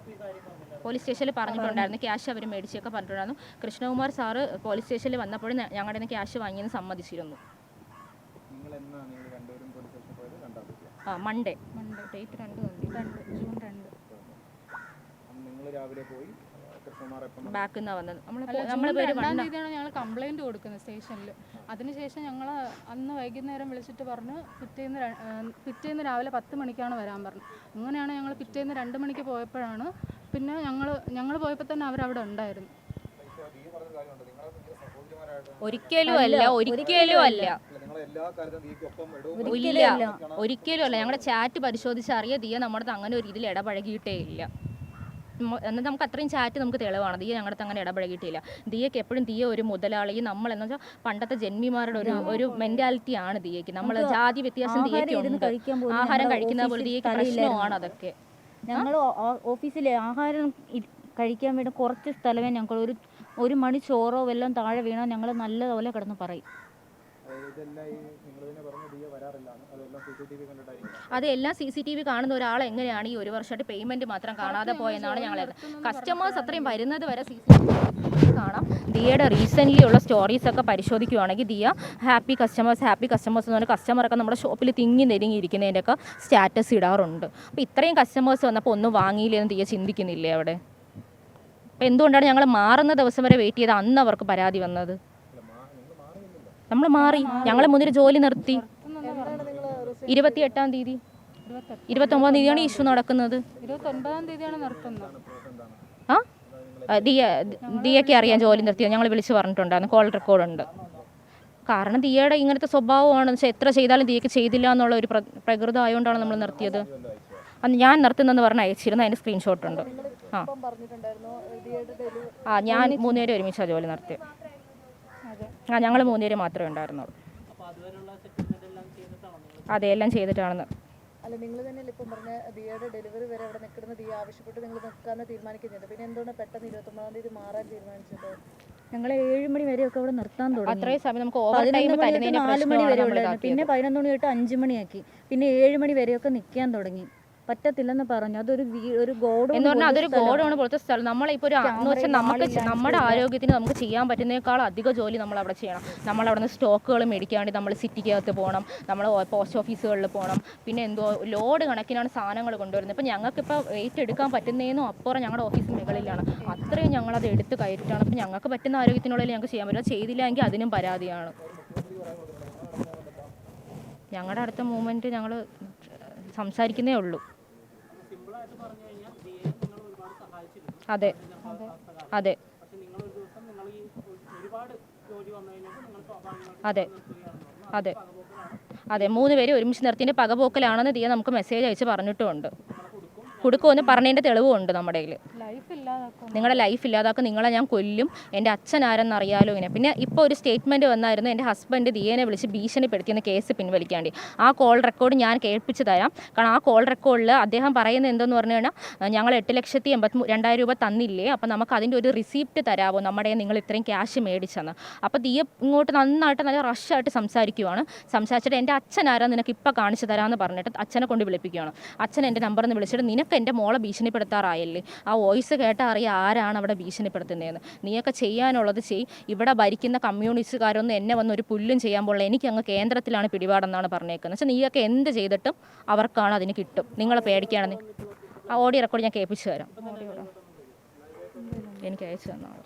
പോലീസ് സ്റ്റേഷനിൽ പറഞ്ഞിട്ടുണ്ടായിരുന്നു, ക്യാഷ് അവർ മേടിച്ചൊക്കെ പറഞ്ഞിട്ടുണ്ടായിരുന്നു. കൃഷ്ണകുമാർ സാറ് പോലീസ് സ്റ്റേഷനിൽ വന്നപ്പോഴും ഞങ്ങളുടെ നിന്ന് ക്യാഷ് വാങ്ങിയെന്ന് സമ്മതിച്ചിരുന്നു. മൺഡേ ഡേറ്റ് 2 ജൂൺ 2 ബാക്കിൽ നിന്നാണ് വന്നത്. ഞങ്ങൾ കംപ്ലൈൻറ്റ് കൊടുക്കുന്നത് സ്റ്റേഷനിൽ. അതിനുശേഷം ഞങ്ങൾ അന്ന് വൈകുന്നേരം വിളിച്ചിട്ട് പറഞ്ഞു പിറ്റേന്ന് രാവിലെ 10 മണിക്കാണ് വരാൻ പറഞ്ഞു. അങ്ങനെയാണ് ഞങ്ങൾ പിറ്റേന്ന് 2 മണിക്ക് പോയപ്പോഴാണ് പിന്നെ ഞങ്ങൾ പോയപ്പോൾ തന്നെ അവരവിടെ ഉണ്ടായിരുന്നു. ഒരിക്കലും അല്ല. ഞങ്ങളുടെ ചാറ്റ് പരിശോധിച്ച് അറിയാം ദിയ നമ്മുടെ അങ്ങനെ ഒരു രീതിയിൽ ഇടപഴകിയിട്ടേ ഇല്ല. എന്നാൽ നമുക്ക് അത്രയും ചാറ്റ് നമുക്ക് തെളിവാണ്. ദിയ ഞങ്ങളുടെ അങ്ങനെ ഇടപഴകിയിട്ടില്ല. ദിയക്ക് എപ്പോഴും ദിയ ഒരു മുതലാളി, നമ്മൾ എന്ന് വെച്ചാൽ പണ്ടത്തെ ജന്മിമാരുടെ ഒരു മെന്റാലിറ്റി ആണ് ദിയക്ക്. നമ്മൾ ജാതി വ്യത്യാസം ദിയക്ക് ഉണ്ട്. ആഹാരം കഴിക്കുന്ന പോലെ ദിയക്ക് പ്രശ്നമാണ് അതൊക്കെ. ഞങ്ങൾ ഓഫീസിലെ ആഹാരം കഴിക്കാൻ വേണ്ടി കുറച്ച് സ്ഥലമേ ഞങ്ങൾ ഒരു മണി ചോറോ വല്ലതും താഴെ വീണാൽ ഞങ്ങൾ നല്ലതുപോലെ കിടന്ന് പറയും. അതെല്ലാം CCTV കാണുന്ന ഒരാൾ എങ്ങനെയാണ് ഈ ഒരു വർഷമായിട്ട് പേയ്മെന്റ് മാത്രം കാണാതെ പോയെന്നാണ് ഞങ്ങൾ. കസ്റ്റമേഴ്സ് അത്രയും വരുന്നത് വരെ CCTV കാണാം. ദിയയുടെ റീസെൻ്റ്ലി ഉള്ള സ്റ്റോറീസ് ഒക്കെ പരിശോധിക്കുകയാണെങ്കിൽ ദിയ ഹാപ്പി കസ്റ്റമേഴ്സ് എന്ന് പറഞ്ഞാൽ കസ്റ്റമറൊക്കെ നമ്മുടെ ഷോപ്പിൽ തിങ്ങി നെരുങ്ങിയിരിക്കുന്നതിൻ്റെയൊക്കെ സ്റ്റാറ്റസ് ഇടാറുണ്ട്. അപ്പോൾ ഇത്രയും കസ്റ്റമേഴ്സ് വന്നപ്പോൾ ഒന്നും വാങ്ങിയില്ലെന്ന് ദിയ ചിന്തിക്കുന്നില്ലേ അവിടെ? അപ്പോൾ എന്തുകൊണ്ടാണ് ഞങ്ങൾ മാറുന്ന ദിവസം വരെ വെയിറ്റ് ചെയ്ത് അന്ന് അവർക്ക് പരാതി വന്നത്? നമ്മൾ മാറി, ഞങ്ങൾ മുന്നിൽ ജോലി നിർത്തി. 28-ാം തീയതി 29-ാം തീയതിയാണ് ഇഷ്യൂ നടക്കുന്നത്. 29-ാം തീയതിയാണ് നിർത്തുന്നത്. ദിയയ്ക്ക് അറിയാൻ ജോലി നിർത്തിയത് ഞങ്ങൾ വിളിച്ച് പറഞ്ഞിട്ടുണ്ടായിരുന്നു. കോൾ റെക്കോർഡുണ്ട്. കാരണം ദിയയുടെ ഇങ്ങനത്തെ സ്വഭാവമാണെന്ന് വെച്ചാൽ എത്ര ചെയ്താലും ദിയയ്ക്ക് ചെയ്തില്ല എന്നുള്ള ഒരു പ്രകൃതം ആയതുകൊണ്ടാണ് നമ്മൾ നിർത്തിയത്. അന്ന് ഞാൻ നിർത്തുന്നെന്ന് പറഞ്ഞ് അയച്ചിരുന്നു, അതിൻ്റെ സ്ക്രീൻഷോട്ടുണ്ട്. ഞാൻ 3 പേര് ഒരുമിച്ചാണ് ജോലി നിർത്തിയത്. ഞങ്ങൾ 3 പേര് മാത്രമേ ഉണ്ടായിരുന്നുള്ളൂ. അതെല്ലാം ചെയ്തിട്ടാണെന്ന്. അല്ല, നിങ്ങൾ തന്നെയല്ലേ ഇപ്പം പറഞ്ഞ ദിയയുടെ ഡെലിവറി വരെ അവിടെ നിൽക്കുന്ന ദിയ ആവശ്യപ്പെട്ട് നിങ്ങൾ നിൽക്കാമെന്ന് തീരുമാനിക്കുന്നുണ്ട്. പിന്നെ എന്തുകൊണ്ട് പെട്ടെന്ന് 29-ാം തീയതി മാറാൻ തീരുമാനിച്ചത്? ഞങ്ങൾ 7 മണി വരെയൊക്കെ അവിടെ നിർത്താൻ തുടങ്ങി. അത്രയും സമയം നമുക്ക് ഓവർ ടൈം 4 മണി വരെ ഉള്ളായിരുന്നു. പിന്നെ 11 മണി തൊട്ട് 5 മണിയാക്കി. പിന്നെ 7 മണി വരെയൊക്കെ നിൽക്കാൻ തുടങ്ങി. പറ്റത്തില്ലെന്ന് പറഞ്ഞു. അതൊരു ഗോഡൗൺ എന്ന് പറഞ്ഞാൽ അതൊരു ഗോഡൗൺ പോലത്തെ സ്ഥലം. നമ്മളിപ്പോൾ എന്ന് വെച്ചാൽ നമ്മുടെ ആരോഗ്യത്തിന് നമുക്ക് ചെയ്യാൻ പറ്റുന്നതിനേക്കാൾ അധിക ജോലി നമ്മൾ അവിടെ ചെയ്യണം. നമ്മളവിടെ നിന്ന് സ്റ്റോക്കുകൾ മേടിക്കാൻ വേണ്ടി നമ്മൾ സിറ്റിക്കകത്ത് പോകണം, നമ്മൾ പോസ്റ്റ് ഓഫീസുകളിൽ പോകണം. പിന്നെ ലോഡ് കണക്കിനാണ് സാധനങ്ങൾ കൊണ്ടുവരുന്നത്. ഇപ്പം ഞങ്ങൾക്കിപ്പോൾ വെയിറ്റ് എടുക്കാൻ പറ്റുന്നതിനും അപ്പുറം ഞങ്ങളുടെ ഓഫീസ് മുകളിലാണ്. അത്രയും ഞങ്ങളത് എടുത്ത് കയറ്റിട്ടാണ്. അപ്പം ഞങ്ങൾക്ക് പറ്റുന്ന ആരോഗ്യത്തിനുള്ളിൽ ഞങ്ങൾക്ക് ചെയ്യാൻ പറ്റില്ല. ചെയ്തില്ലെങ്കിൽ അതിനും പരാതിയാണ്. ഞങ്ങളുടെ അടുത്ത മൂവ്മെൻറ്റ് ഞങ്ങൾ സംസാരിക്കുന്നേ ഉള്ളൂ. അതെ അതെ അതെ അതെ അതെ 3 പേര് ഒരുമിച്ച് നിർത്തിൻ്റെ പകപോക്കലാണെന്ന് ദിയ നമുക്ക് മെസ്സേജ് അയച്ച് പറഞ്ഞിട്ടുമുണ്ട്. കൊടുക്കുമെന്ന് പറഞ്ഞതിൻ്റെ തെളിവുമുണ്ട് നമ്മുടെ കയ്യിൽ. നിങ്ങളുടെ ലൈഫ് ഇല്ലാതാക്കും, നിങ്ങളെ ഞാൻ കൊല്ലും, എൻ്റെ അച്ഛൻ ആരെന്നറിയാലോ ഇങ്ങനെ. പിന്നെ ഇപ്പോൾ ഒരു സ്റ്റേറ്റ്മെൻറ്റ് വന്നായിരുന്നു, എൻ്റെ ഹസ്ബൻഡ് ദിയേനെ വിളിച്ച് ഭീഷണിപ്പെടുത്തിയെന്ന് കേസ് പിൻവലിക്കാണ്ടി. ആ കോൾ റെക്കോർഡ് ഞാൻ കേൾപ്പിച്ച് തരാം. കാരണം ആ കോൾ റെക്കോർഡിൽ അദ്ദേഹം പറയുന്നത് എന്തെന്ന് പറഞ്ഞു കഴിഞ്ഞാൽ, ഞങ്ങൾ 8,82,000 രൂപ തന്നില്ലേ, അപ്പോൾ നമുക്ക് അതിൻ്റെ ഒരു റിസീപ്റ്റ് തരാമോ, നമ്മുടെ നിങ്ങൾ ഇത്രയും ക്യാഷ് മേടിച്ചെന്ന്. അപ്പോൾ ദിയ ഇങ്ങോട്ട് നന്നായിട്ട് നല്ല റഷായിട്ട് സംസാരിച്ചിട്ട് എൻ്റെ അച്ഛൻ ആരാന്ന് നിനക്ക് ഇപ്പോൾ കാണിച്ചു തരാമെന്ന് പറഞ്ഞിട്ട് അച്ഛനെ കൊണ്ട് വിളിപ്പിക്കുകയാണ്. അച്ഛൻ എൻ്റെ നമ്പറിൽ നിന്ന് വിളിച്ചിട്ട് നിനക്ക് എൻ്റെ മോളെ ഭീഷണിപ്പെടുത്താറായല്ലേ, ആ വോയിസ് കേട്ടാൽ അറിയാം ആരാണ് അവിടെ ഭീഷണിപ്പെടുത്തുന്നതെന്ന്. നീയൊക്കെ ചെയ്യാനുള്ളത് ഇവിടെ ഭരിക്കുന്ന കമ്മ്യൂണിസ്റ്റുകാരൊന്നും എന്നെ വന്ന് ഒരു പുല്ലും ചെയ്യാൻ പോലുള്ള, എനിക്ക് അങ്ങ് കേന്ദ്രത്തിലാണ് പിടിപാടെന്നാണ് പറഞ്ഞേക്കുന്നത്. വെച്ചാൽ നീയൊക്കെ എന്ത് ചെയ്തിട്ടും അവർക്കാണ് അതിന് കിട്ടും. നിങ്ങൾ പേടിക്കുകയാണെന്ന് ആ ഓഡിയോ റെക്കോർഡ് ഞാൻ കേൾപ്പിച്ചു തരാം. എനിക്ക് അയച്ചു തന്നാണ്.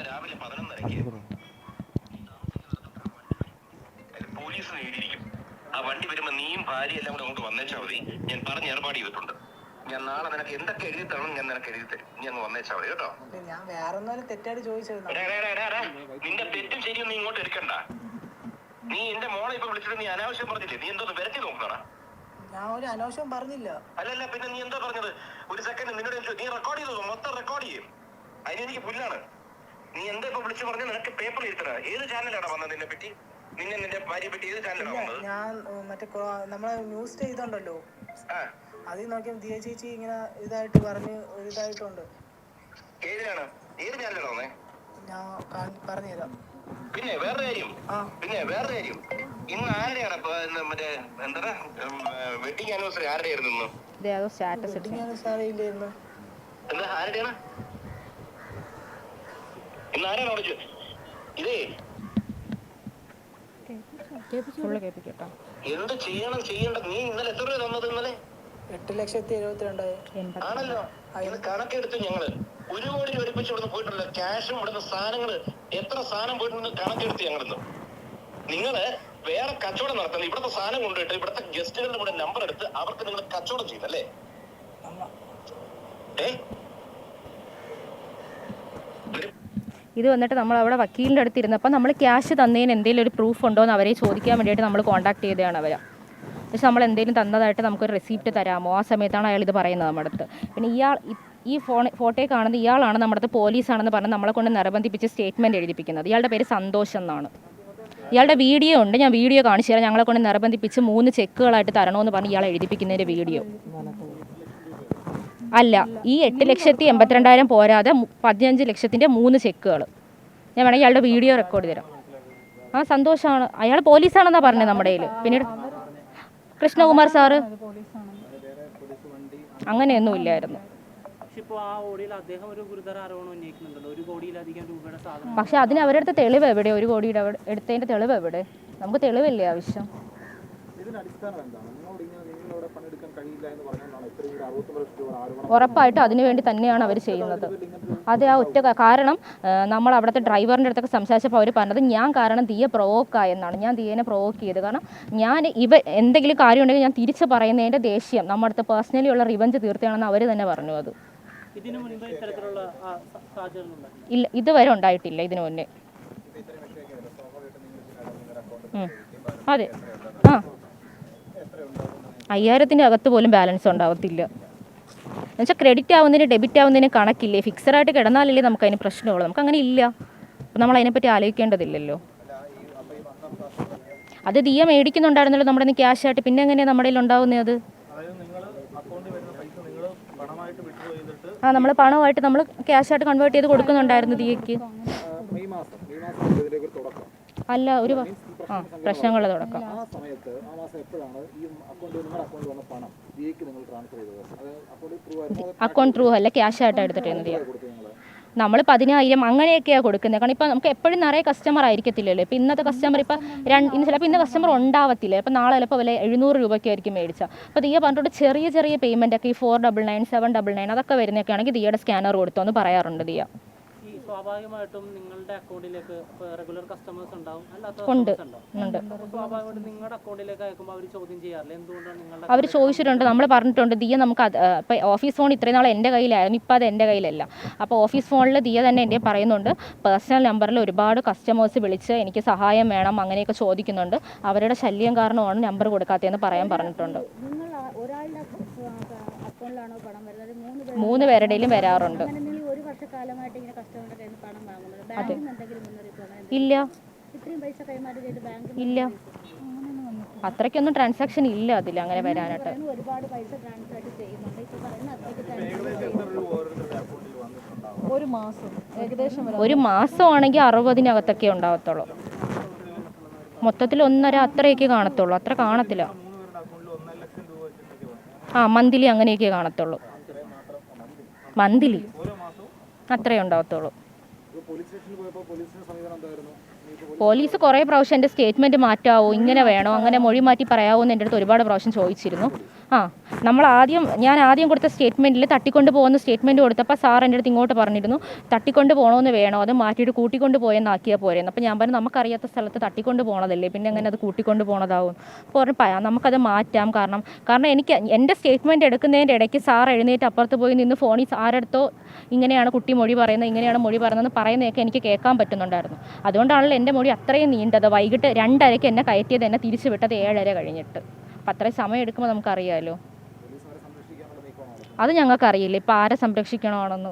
രാവിലെ 11:30 പോലീസ് നേടിയിരിക്കും. ആ വണ്ടി വരുമ്പോ നീയും ഭാര്യ എല്ലാം കൂടെ അങ്ങോട്ട് വന്നേച്ചാ മതി. ഞാൻ പറഞ്ഞ് ഏർപ്പാട് ചെയ്തിട്ടുണ്ട്. ഞാൻ നാളെ നിനക്ക് എന്തൊക്കെ എഴുതി തരണം ഞാൻ നിനക്ക് എഴുതി തരും. നീ അങ്ങ് വന്നേച്ചാ മതി കേട്ടോ. ഞാൻ വേറെ തെറ്റായിട്ട് ചോദിച്ചിരുന്നു. നിന്റെ തെറ്റും ശരിയും നീ ഇങ്ങോട്ട് എടുക്കണ്ട. നീ എന്റെ മോളെ ഇപ്പൊ വിളിച്ചിട്ട് നീ അനാവശ്യം പറഞ്ഞില്ലേ? നീ എന്തോ വരട്ടി നോക്കണ? ഞാൻ ഒരു അനാവശ്യം പറഞ്ഞില്ല. അല്ലല്ല, പിന്നെ നീ എന്താ പറഞ്ഞത്? ഒരു സെക്കൻഡ് നിന്നോട് നീ റെക്കോർഡ് ചെയ്തോ? മൊത്തം റെക്കോർഡ് ചെയ്യും. അതിനെനിക്ക് പുല്ലാണ്. നീ എന്താ ഇപ്പൊ വിളിച്ചു പറഞ്ഞ? നിനക്ക് പേപ്പർ എഴുതണ ഏത് ചാനലാണ് വന്നത്? നിന്നെ പറ്റി നിന്റെ ഭാര്യയെ പറ്റി ഏത് ചാനലാണ് വന്നത്? ഞാൻ മറ്റേ നമ്മളെ ന്യൂസ് ചെയ്തോണ്ടല്ലോ, അതിൽ നോക്കിയാൽ ദിയ ചേച്ചി ഇങ്ങനെ ഇതായിട്ട് പറഞ്ഞ് ഒരു ഇതായിട്ടുണ്ട്. ഏതിനാണ്? ഏത് ചാനലാണ് വന്നേ? ഞാൻ പറഞ്ഞുതരാം. പിന്നെ വേറെ കാര്യം, ഇന്ന് ആരുടെയാണ് മറ്റേ എന്താ വെഡിങ് ആനിവേഴ്സറി? ആരുടെയായിരുന്നു? എന്താ ആരുടെയാണ്? ഇന്ന് ആരാണ് വിളിച്ചു? ഇതേ എന്ത് ചെയ്യേണ്ട? നീ ഇന്നലെ എത്ര രൂപ തന്നത്? ഇന്നലെ 8,72,000 ആണല്ലോ. ഇത് കണക്കെടുത്ത് ഞങ്ങള് 1 കോടി ഒരുമിച്ച് ഇവിടുന്ന് പോയിട്ടുള്ള ക്യാഷും ഇവിടുന്ന് സാധനങ്ങള് എത്ര സാധനം പോയിട്ടുണ്ട് കണക്കെടുത്ത് ഞങ്ങളിന്ന്. നിങ്ങള് വേറെ കച്ചവടം നടത്തുന്നത് ഇവിടുത്തെ സാധനം കൊണ്ടുപോയിട്ട് ഇവിടുത്തെ ഗസ്റ്റുകളുടെ കൂടെ നമ്പർ എടുത്ത് അവർക്ക് നിങ്ങൾ കച്ചവടം ചെയ്തല്ലേ? ഇത് വന്നിട്ട് നമ്മൾ അവിടെ വക്കീലിൻ്റെ അടുത്ത് ഇരുന്നപ്പോൾ നമ്മൾ ക്യാഷ് തന്നതിന് എന്തെങ്കിലും ഒരു പ്രൂഫ് ഉണ്ടോ എന്ന് അവരെ ചോദിക്കാൻ വേണ്ടിയിട്ട് നമ്മൾ കോൺടാക്ട് ചെയ്തതാണ് അവരെ. പക്ഷെ നമ്മൾ എന്തെങ്കിലും തന്നതായിട്ട് നമുക്കൊരു റെസിപ്റ്റ് തരാമോ? ആ സമയത്താണ് അയാൾ ഇത് പറയുന്നത് നമ്മുടെ അടുത്ത്. പിന്നെ ഈ ഫോട്ടോയിൽ കാണുന്ന ഇയാളാണ് നമ്മുടെ അടുത്ത് പോലീസാണെന്ന് പറഞ്ഞ് നമ്മളെ കൊണ്ട് നിർബന്ധിപ്പിച്ച് സ്റ്റേറ്റ്മെൻറ്റ് എഴുതിപ്പിക്കുന്നത്. ഇയാളുടെ പേര് സന്തോഷ് എന്നാണ്. ഇയാളുടെ വീഡിയോ ഉണ്ട്, ഞാൻ വീഡിയോ കാണിച്ചു തരാം. ഞങ്ങളെ കൊണ്ട് നിർബന്ധിപ്പിച്ച് 3 ചെക്കുകളായിട്ട് തരണമെന്ന് പറഞ്ഞ് ഇയാൾ എഴുതിപ്പിക്കുന്നതിൻ്റെ വീഡിയോ. അല്ല, ഈ 8,82,000 പോരാതെ 15 ലക്ഷത്തിൻ്റെ 3 ചെക്കുകൾ. ഞാൻ വേണമെങ്കിൽ ഇയാളുടെ വീഡിയോ റെക്കോർഡ് തരാം. ആ സന്തോഷമാണ്, അയാൾ പോലീസാണെന്നാണ് പറഞ്ഞത് നമ്മുടെ കയ്യിൽ. പിന്നീട് കൃഷ്ണകുമാർ സാറ് അങ്ങനെയൊന്നും ഇല്ലായിരുന്നു. പക്ഷെ അതിന് അവരുടെ അടുത്ത് തെളിവ് എവിടെ? 1 കോടിയുടെ എടുത്തതിൻ്റെ തെളിവ് എവിടെ? നമുക്ക് തെളിവല്ലേ ആവശ്യം? ഉറപ്പായിട്ടും അതിനുവേണ്ടി തന്നെയാണ് അവർ ചെയ്യുന്നത്. അത് ആ ഒറ്റ കാരണം നമ്മൾ അവിടുത്തെ ഡ്രൈവറിൻ്റെ അടുത്തൊക്കെ സംസാരിച്ചപ്പോൾ അവർ പറഞ്ഞത് ഞാൻ കാരണം ദിയ പ്രൊവോക്കായെന്നാണ്. ഞാൻ ദിയേനെ പ്രൊവോക്ക് ചെയ്ത്. കാരണം ഞാൻ എന്തെങ്കിലും കാര്യം ഉണ്ടെങ്കിൽ ഞാൻ തിരിച്ച് പറയുന്നതിൻ്റെ ദേഷ്യം നമ്മുടെ അടുത്ത് പേഴ്സണലി ഉള്ള റിവഞ്ച് തീർത്തയാണെന്ന് അവർ തന്നെ പറഞ്ഞു. അത് ഇല്ല, ഇതുവരെ ഉണ്ടായിട്ടില്ല ഇതിനു മുന്നേ. അതെ, ആ 5,000-ൻ്റെ അകത്ത് പോലും ബാലൻസ് ഉണ്ടാവത്തില്ല. എന്നുവെച്ചാൽ ക്രെഡിറ്റ് ആവുന്നതിന് ഡെബിറ്റ് ആവുന്നതിന് കണക്കില്ലേ? ഫിക്സഡായിട്ട് കിടന്നാലല്ലേ നമുക്ക് അതിന് പ്രശ്നമുള്ളൂ. നമുക്ക് അങ്ങനെ ഇല്ല. അപ്പം നമ്മൾ അതിനെപ്പറ്റി ആലോചിക്കേണ്ടതില്ലല്ലോ. അത് ദിയ മേടിക്കുന്നുണ്ടായിരുന്നല്ലോ നമ്മുടെ നിന്ന് ക്യാഷ് ആയിട്ട്. പിന്നെ എങ്ങനെയാണ് നമ്മുടെ കയ്യിൽ ഉണ്ടാവുന്നത്? അത് നമ്മൾ പണമായിട്ട് നമ്മൾ ക്യാഷായിട്ട് കൺവേർട്ട് ചെയ്ത് കൊടുക്കുന്നുണ്ടായിരുന്നു ദിയയ്ക്ക്. അല്ല, ഒരു പ്രശ്നങ്ങളുടെ തുടക്കം. അക്കൗണ്ട് ത്രൂ അല്ല, ക്യാഷായിട്ടാണ് എടുത്തിട്ടിരുന്നത് ദിയ. നമ്മൾ 10,000 അങ്ങനെയൊക്കെയാണ് കൊടുക്കുന്നത്. കാരണം ഇപ്പം നമുക്ക് എപ്പോഴും നിറയെ കസ്റ്റമർ ആയിരിക്കത്തില്ലല്ലോ. ഇപ്പം ഇന്നത്തെ കസ്റ്റമർ ഇപ്പം ചിലപ്പോൾ ഇന്ന് കസ്റ്റമർ ഉണ്ടാവത്തില്ല. ഇപ്പം നാളെ ചിലപ്പോൾ വില 700 രൂപയ്ക്കായിരിക്കും മേടിച്ചാൽ. അപ്പോൾ ദിയ പറഞ്ഞിട്ട് ചെറിയ ചെറിയ പേയ്മെൻറ്റൊക്കെ ഈ 499, 799 അതൊക്കെ വരുന്നതൊക്കെ ആണെങ്കിൽ ദിയയുടെ സ്കാനർ കൊടുത്തോ എന്ന് പറയാറുണ്ട് ദിയ. സ്വാഭാവികമായിട്ടും നിങ്ങളുടെ അക്കൗണ്ടിലേക്ക് റെഗുലർ കസ്റ്റമേഴ്സ് ഉണ്ടാവും, ഉണ്ട്. സ്വാഭാവികമായിട്ടും നിങ്ങളുടെ അക്കൗണ്ടിലേക്ക് അയക്കുമ്പോൾ അവർ ചോദ്യം ചെയ്യാറില്ല എന്തുകൊണ്ടാണ് നിങ്ങളുടെ? അവർ ചോദിച്ചിട്ടുണ്ട്, നമ്മൾ പറഞ്ഞിട്ടുണ്ട് ദിയ നമുക്ക് ഇപ്പോൾ ഓഫീസ് ഫോൺ ഇത്രയും നാൾ എൻ്റെ കയ്യിലായിരുന്നു, ഇപ്പോൾ അത് എൻ്റെ കയ്യിലല്ല. അപ്പോൾ ഓഫീസ് ഫോണിൽ ദിയ തന്നെ എൻ്റെ പറയുന്നുണ്ട് പേഴ്സണൽ നമ്പറിൽ ഒരുപാട് കസ്റ്റമേഴ്സ് വിളിച്ച് എനിക്ക് സഹായം വേണം അങ്ങനെയൊക്കെ ചോദിക്കുന്നുണ്ട്. അവരുടെ ശല്യം കാരണമാണ് നമ്പർ കൊടുക്കാത്തതെന്ന് പറഞ്ഞിട്ടുണ്ട്. 3 പേരുടെയും വരാറുണ്ട്. അതെ, ഇല്ല ഇല്ല, അത്രയ്ക്കൊന്നും ട്രാൻസാക്ഷൻ ഇല്ല അതിൽ അങ്ങനെ വരാനായിട്ട്. ഒരു മാസമാണെങ്കിൽ 60-നകത്തൊക്കെ ഉണ്ടാകത്തുള്ളൂ. മൊത്തത്തിൽ 1.5 അത്രയൊക്കെ കാണത്തുള്ളൂ, അത്ര കാണത്തില്ല. മന്ത്ലി അങ്ങനെയൊക്കെ കാണത്തുള്ളൂ. മന്ത്ലി അത്രയേ ഉണ്ടാകത്തുള്ളൂ. പോലീസ് കുറേ പ്രാവശ്യം എൻ്റെ സ്റ്റേറ്റ്മെൻറ്റ് മാറ്റാവോ, ഇങ്ങനെ വേണോ, അങ്ങനെ മൊഴി മാറ്റി പറയാമോ എന്ന് എൻ്റെ അടുത്ത് ഒരുപാട് പ്രാവശ്യം ചോദിച്ചിരുന്നു. ഞാൻ ആദ്യം കൊടുത്ത സ്റ്റേറ്റ്മെൻറ്റിൽ തട്ടിക്കൊണ്ട് പോകുന്ന സ്റ്റേറ്റ്മെൻറ്റ് കൊടുത്തപ്പോൾ സാർ എൻ്റെ അടുത്ത് ഇങ്ങോട്ട് പറഞ്ഞിരുന്നു തട്ടിക്കൊണ്ട് പോകണമെന്ന് വേണോ, അത് മാറ്റിയിട്ട് കൂട്ടിക്കൊണ്ട് പോയെന്നാക്കിയാൽ പോരെന്ന്. അപ്പോൾ ഞാൻ പറഞ്ഞു നമുക്കറിയാത്ത സ്ഥലത്ത് തട്ടിക്കൊണ്ട് പോകണതല്ലേ, പിന്നെ എങ്ങനെ അത് കൂട്ടിക്കൊണ്ട് പോകണതാവും. അപ്പോൾ പറഞ്ഞു നമുക്കത് മാറ്റാം. കാരണം എനിക്ക് എൻ്റെ സ്റ്റേറ്റ്മെൻറ്റ് എടുക്കുന്നതിൻ്റെ ഇടയ്ക്ക് സാർ എഴുന്നേറ്റ് അപ്പുറത്ത് പോയി നിന്ന് ഫോണിൽ ആരെടുത്തോ ഇങ്ങനെയാണ് കുട്ടി മൊഴി പറയുന്നത്, ഇങ്ങനെയാണ് മൊഴി പറയുന്നതെന്ന് പറയുന്നതൊക്കെ എനിക്ക് കേൾക്കാൻ പറ്റുന്നുണ്ടായിരുന്നു. അതുകൊണ്ടാണല്ലോ എൻ്റെ മൊഴി അത്രയും നീണ്ടത്. വൈകിട്ട് 2:30 എന്നെ കയറ്റിയത്, എന്നെ തിരിച്ചു വിട്ടത് 7:30 കഴിഞ്ഞിട്ട്. അപ്പം അത്രയും സമയം എടുക്കുമ്പോൾ നമുക്കറിയാമല്ലോ. അത് ഞങ്ങൾക്കറിയില്ല ഇപ്പം ആരെ സംരക്ഷിക്കണമെന്ന്.